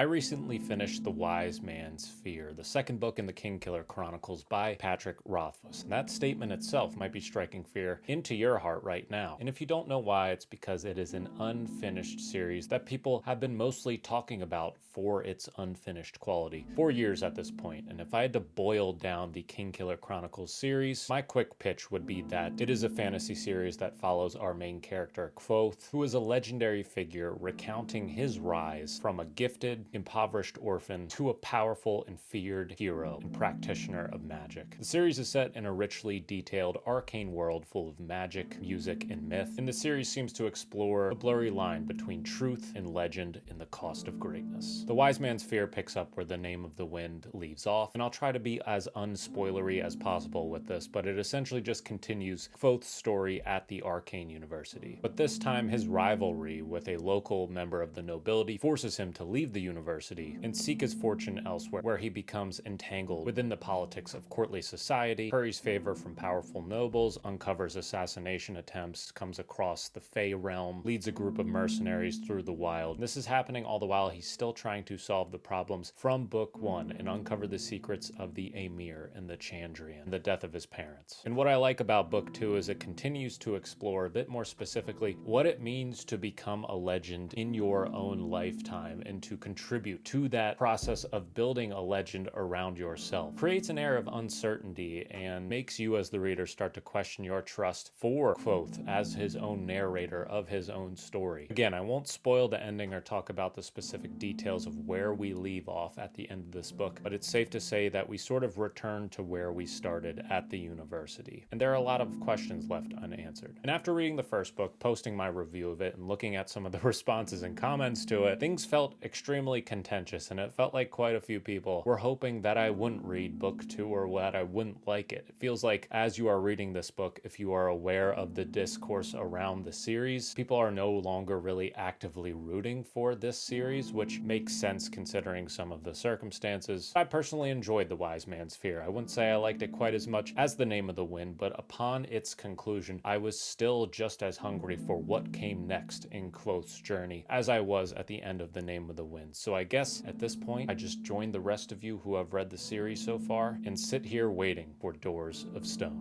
I recently finished The Wise Man's Fear, the second book in the Kingkiller Chronicles by Patrick Rothfuss, and that statement itself might be striking fear into your heart right now. And if you don't know why, it's because it is an unfinished series that people have been mostly talking about for its unfinished quality for years at this point. And if I had to boil down the Kingkiller Chronicles series, my quick pitch would be that it is a fantasy series that follows our main character, Kvothe, who is a legendary figure recounting his rise from a gifted, impoverished orphan to a powerful and feared hero and practitioner of magic. The series is set in a richly detailed arcane world full of magic, music, and myth, and the series seems to explore a blurry line between truth and legend and the cost of greatness. The Wise Man's Fear picks up where the Name of the Wind leaves off, and I'll try to be as unspoilery as possible with this, but it essentially just continues Kvothe's story at the Arcane University. But this time, his rivalry with a local member of the nobility forces him to leave the university and seek his fortune elsewhere, where he becomes entangled within the politics of courtly society, curries favor from powerful nobles, uncovers assassination attempts, comes across the Fey realm, leads a group of mercenaries through the wild. This is happening all the while he's still trying to solve the problems from book one and uncover the secrets of the Amir and the Chandrian and the death of his parents. And what I like about book two is it continues to explore a bit more specifically what it means to become a legend in your own lifetime and to contribute to that process of building a legend around yourself. Creates an air of uncertainty and makes you as the reader start to question your trust for Kvothe as his own narrator of his own story. Again, I won't spoil the ending or talk about the specific details of where we leave off at the end of this book, but it's safe to say that we sort of return to where we started at the university. And there are a lot of questions left unanswered. And after reading the first book, posting my review of it, and looking at some of the responses and comments to it, things felt extremely contentious, and it felt like quite a few people were hoping that I wouldn't read book two or that I wouldn't like it. It feels like as you are reading this book, if you are aware of the discourse around the series, people are no longer really actively rooting for this series, which makes sense considering some of the circumstances. I personally enjoyed The Wise Man's Fear. I wouldn't say I liked it quite as much as The Name of the Wind, but upon its conclusion, I was still just as hungry for what came next in Kvothe's journey as I was at the end of The Name of the Wind. So I guess at this point, I just join the rest of you who have read the series so far and sit here waiting for Doors of Stone.